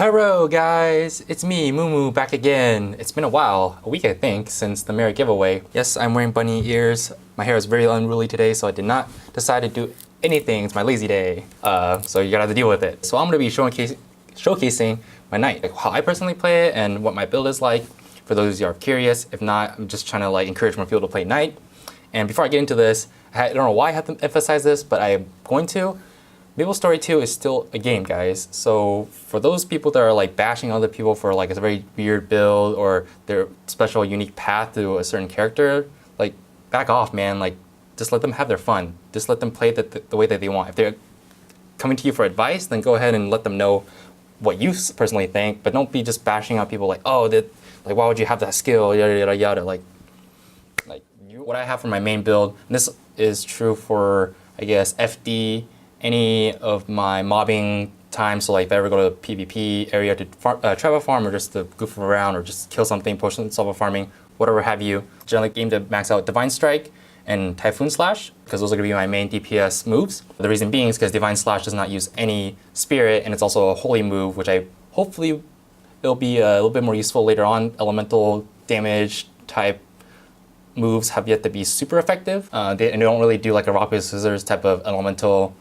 Hello guys, it's me, Mumu, back again. It's been a while, a week I think, since the merit giveaway. Yes, I'm wearing bunny ears. My hair is very unruly today, so I did not decide to do anything. It's my lazy day, so you gotta have to deal with it. So I'm gonna be showcasing my knight, like how I personally play it and what my build is like. For those of you who are curious, if not, I'm just trying to encourage more people to play knight. And before I get into this, I don't know why I have to emphasize this, but I am going to. Maplestory 2 is still a game, guys. So for those people that are bashing other people for a very weird build or their special unique path to a certain character, back off, man. Just let them have their fun. Just let them play the way that they want. If they're coming to you for advice, then go ahead and let them know what you personally think. But don't be just bashing out people oh, why would you have that skill? Yada yada yada. What I have for my main build. And this is true for I guess FD. Any of my mobbing time, so if I ever go to a PvP area to tribal farm or just to goof around or just kill something, push some farming, whatever have you, generally aim to max out Divine Strike and Typhoon Slash, because those are going to be my main DPS moves. The reason being is because Divine Slash does not use any spirit, and it's also a holy move, which hopefully it'll be a little bit more useful later on. Elemental damage type moves have yet to be super effective. They don't really do a rock, paper, scissors type of elemental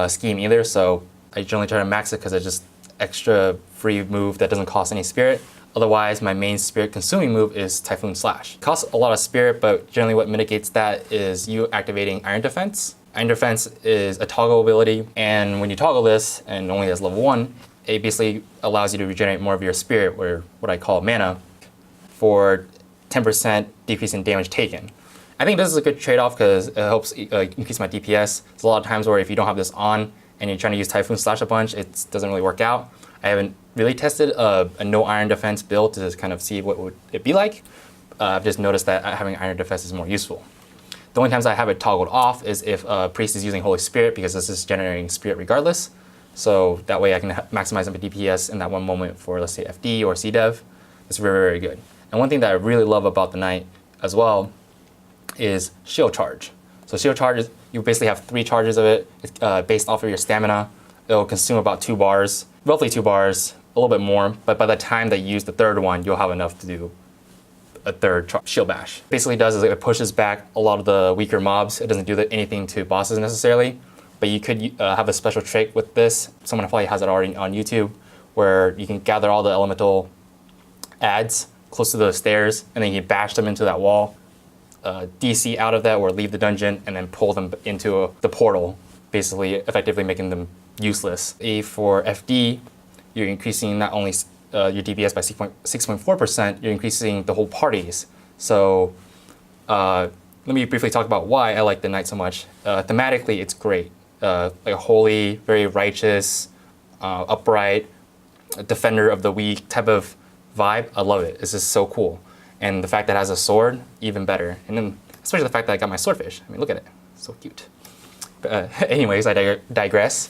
scheme either, so I generally try to max it because it's just extra free move that doesn't cost any spirit. Otherwise, my main spirit consuming move is Typhoon Slash. It costs a lot of spirit, but generally what mitigates that is you activating Iron Defense. Iron Defense is a toggle ability, and when you toggle this, and only as level 1, it basically allows you to regenerate more of your spirit, or what I call mana, for 10% decrease in damage taken. I think this is a good trade-off because it helps increase my DPS. There's a lot of times where if you don't have this on and you're trying to use Typhoon Slash a bunch, it doesn't really work out. I haven't really tested a no Iron Defense build to just kind of see what would it be like. I've just noticed that having Iron Defense is more useful. The only times I have it toggled off is if a priest is using Holy Spirit, because this is generating spirit regardless. So that way I can maximize my DPS in that one moment for, let's say, FD or Cdev. It's very, very good. And one thing that I really love about the Knight as well is shield charge. So shield charge is, you basically have 3 charges of it. It's based off of your stamina. It'll consume about 2 bars, roughly 2 bars, a little bit more, but by the time that you use the 3rd one, you'll have enough to do a 3rd shield bash. Basically does is it pushes back a lot of the weaker mobs. It doesn't do anything to bosses necessarily, but you could have a special trick with this. Someone probably has it already on YouTube, where you can gather all the elemental adds close to the stairs, and then you bash them into that wall, DC out of that or leave the dungeon, and then pull them into the portal, basically effectively making them useless. For FD, you're increasing not only your DPS by 6.4%, you're increasing the whole party's. So let me briefly talk about why I like the Knight so much. Thematically, it's great. Like a holy, very righteous, upright, defender of the weak type of vibe. I love it. It's just so cool. And the fact that it has a sword, even better. And then especially the fact that I got my swordfish. I mean, look at it. It's so cute. But, anyways, I digress.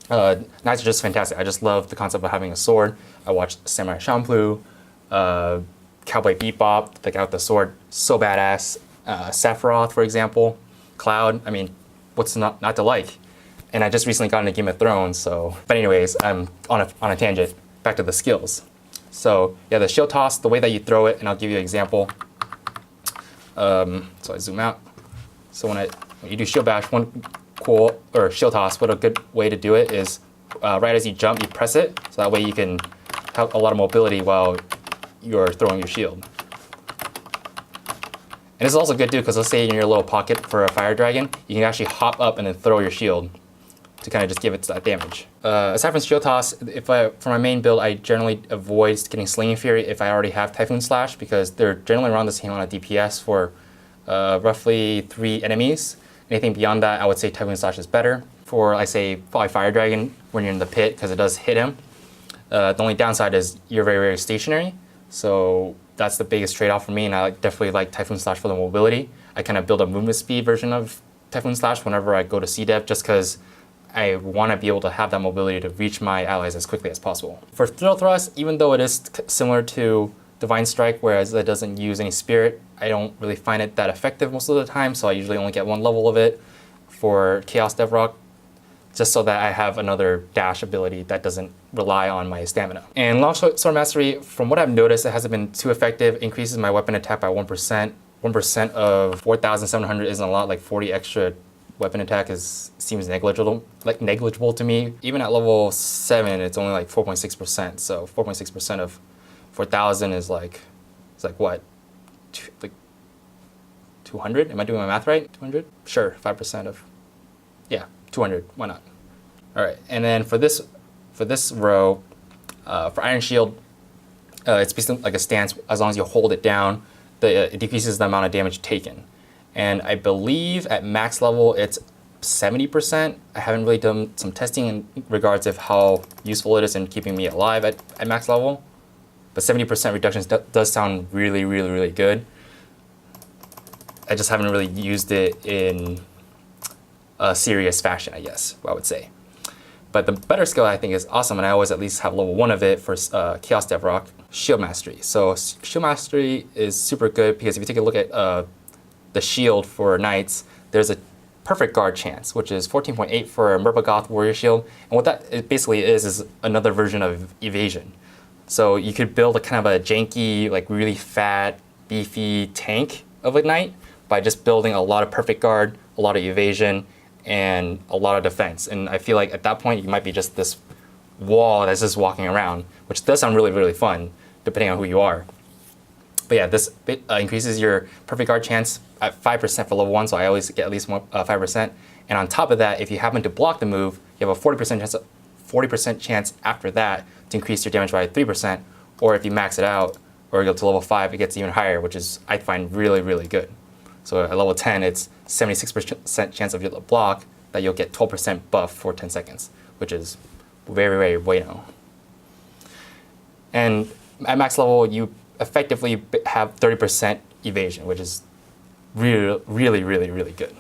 Knights are just fantastic. I just love the concept of having a sword. I watched Samurai Champloo, Cowboy Bebop, the guy with the sword, so badass. Sephiroth, for example, Cloud. I mean, what's not to like? And I just recently got into Game of Thrones, so. But anyways, I'm on a tangent. Back to the skills. So yeah, the shield toss, the way that you throw it, and I'll give you an example. So I zoom out. So when you do shield bash, or shield toss, what a good way to do it is right as you jump, you press it, so that way you can have a lot of mobility while you're throwing your shield. And this is also good too, because let's say in your little pocket for a fire dragon, you can actually hop up and then throw your shield to kind of just give it that damage. Aside from shield toss, for my main build, I generally avoid getting Slinging Fury if I already have Typhoon Slash, because they're generally around the same amount of DPS for roughly 3 enemies. Anything beyond that, I would say Typhoon Slash is better. For, I say, probably Fire Dragon when you're in the pit, because it does hit him. The only downside is you're very, very stationary. So that's the biggest trade-off for me, and I definitely like Typhoon Slash for the mobility. I kind of build a movement speed version of Typhoon Slash whenever I go to Cdev, just because I want to be able to have that mobility to reach my allies as quickly as possible. For Thrill Thrust, even though it is similar to Divine Strike, whereas it doesn't use any spirit, I don't really find it that effective most of the time, so I usually only get 1 level of it. For Chaos Devrock, just so that I have another dash ability that doesn't rely on my stamina. And Longsword Mastery, from what I've noticed, it hasn't been too effective. Increases my weapon attack by 1%. 1% of 4,700 isn't a lot, like 40 extra weapon attack seems negligible to me. Even at level 7, it's only like 4.6%. So 4.6% of 4,000 is like, it's like what? Like 200? Am I doing my math right? 200? Sure, 5% of, yeah, 200. Why not? All right, and then for this row, for Iron Shield, it's basically like a stance. As long as you hold it down, it decreases the amount of damage taken. And I believe at max level it's 70%. I haven't really done some testing in regards of how useful it is in keeping me alive at max level. But 70% reductions does sound really, really, really good. I just haven't really used it in a serious fashion, I guess, I would say. But the better skill I think is awesome, and I always at least have level 1 of it for Chaos Dev Rock, Shield Mastery. So Shield Mastery is super good because if you take a look at the shield for Knights, there's a perfect guard chance, which is 14.8 for a Merpagoth Warrior Shield. And what that basically is another version of evasion. So you could build a kind of a janky, like really fat, beefy tank of a Knight by just building a lot of perfect guard, a lot of evasion, and a lot of defense. And I feel like at that point, you might be just this wall that's just walking around, which does sound really, really fun, depending on who you are. But yeah, this increases your perfect guard chance at 5% for level 1, so I always get at least 5%. And on top of that, if you happen to block the move, you have a 40% chance after that to increase your damage by 3%. Or if you max it out or go to level 5, it gets even higher, which is, I find, really, really good. So at level 10, it's 76% chance of your block that you'll get 12% buff for 10 seconds, which is very, very bueno. And at max level, you effectively have 30% evasion, which is really, really, really, really good.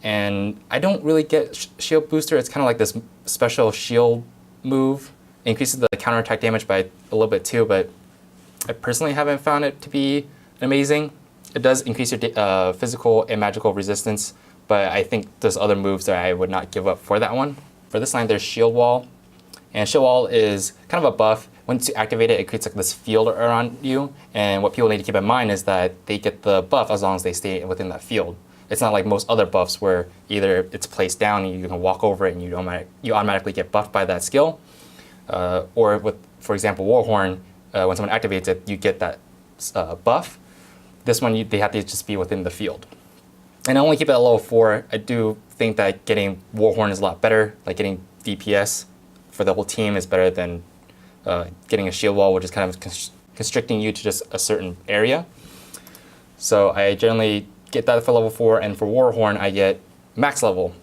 And I don't really get shield booster. It's kind of like this special shield move. It increases the counterattack damage by a little bit too, but I personally haven't found it to be amazing. It does increase your physical and magical resistance, but I think there's other moves that I would not give up for that one. For this line, there's Shield Wall. And Shield Wall is kind of a buff. Once you activate it, it creates like this field around you. And what people need to keep in mind is that they get the buff as long as they stay within that field. It's not like most other buffs where either it's placed down and you can walk over it and you automatically get buffed by that skill. Or with, for example, Warhorn, when someone activates it, you get that buff. This one, they have to just be within the field. And I only keep it at level 4. I do think that getting Warhorn is a lot better. Like getting DPS for the whole team is better than getting a shield wall, which is kind of constricting you to just a certain area. So I generally get that for level 4, and for Warhorn, I get max level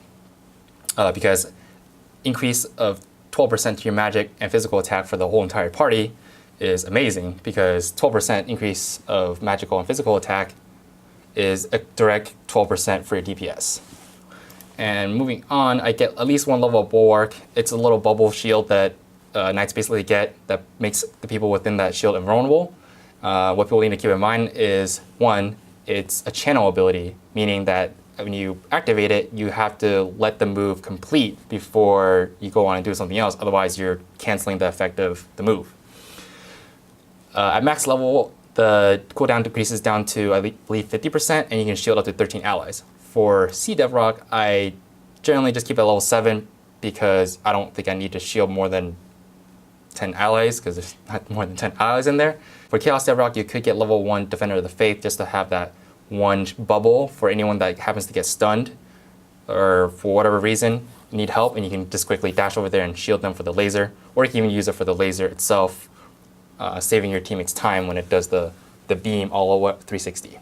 because increase of 12% to your magic and physical attack for the whole entire party is amazing, because 12% increase of magical and physical attack is a direct 12% for your DPS. And moving on, I get at least 1 level of Bulwark. It's a little bubble shield that Knights basically get that makes the people within that shield invulnerable. What people need to keep in mind is, 1, it's a channel ability, meaning that when you activate it, you have to let the move complete before you go on and do something else. Otherwise, you're canceling the effect of the move. At max level, the cooldown decreases down to, I believe, 50%, and you can shield up to 13 allies. For Cdev Rock, I generally just keep it at level 7 because I don't think I need to shield more than 10 allies, because there's not more than 10 allies in there. For Chaos Dev Rock, you could get level 1 Defender of the Faith just to have that 1 bubble for anyone that happens to get stunned or for whatever reason need help, and you can just quickly dash over there and shield them for the laser, or you can even use it for the laser itself, saving your teammates time when it does the beam all the way up 360.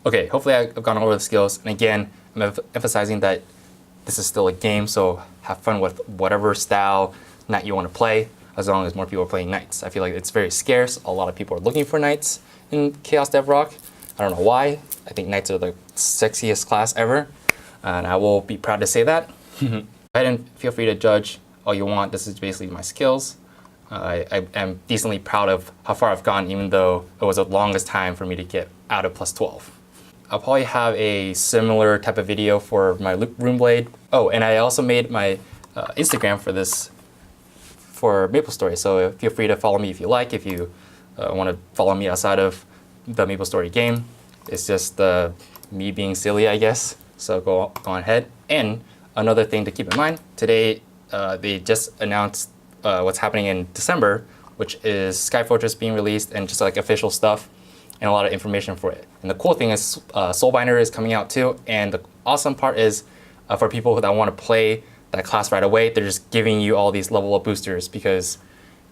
Okay, hopefully I've gone over the skills, and again, I'm emphasizing that this is still a game, so have fun with whatever style Knight you want to play, as long as more people are playing Knights. I feel like it's very scarce. A lot of people are looking for Knights in Chaos Dev Rock. I don't know why. I think Knights are the sexiest class ever, and I will be proud to say that. Go ahead and feel free to judge all you want. This is basically my skills. I am decently proud of how far I've gone, even though it was the longest time for me to get out of +12. I'll probably have a similar type of video for my Room Blade. Oh, and I also made my Instagram for this, for Maplestory. So feel free to follow me if you like. If you want to follow me outside of the Maplestory game, it's just me being silly, I guess. So go on ahead. And another thing to keep in mind, today they just announced what's happening in December, which is Sky Fortress being released and just like official stuff and a lot of information for it. And the cool thing is Soulbinder is coming out too. And the awesome part is for people that want to play that class right away, they're just giving you all these level up boosters because,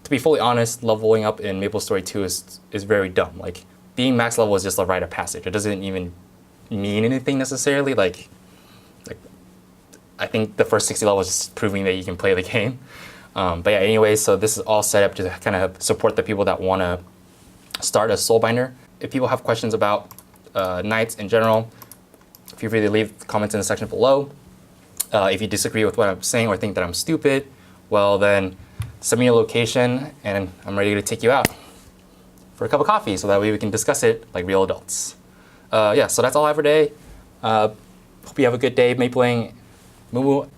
to be fully honest, leveling up in Maplestory 2 is very dumb. Like, being max level is just a rite of passage. It doesn't even mean anything necessarily. Like I think the first 60 levels is just proving that you can play the game. But yeah, anyways, so this is all set up to kind of support the people that want to start as Soulbinder. If people have questions about Knights in general, feel free to leave comments in the section below. If you disagree with what I'm saying or think that I'm stupid, well then send me a location and I'm ready to take you out for a cup of coffee so that way we can discuss it like real adults. Yeah, so that's all I have for today. Hope you have a good day mapling. Mumu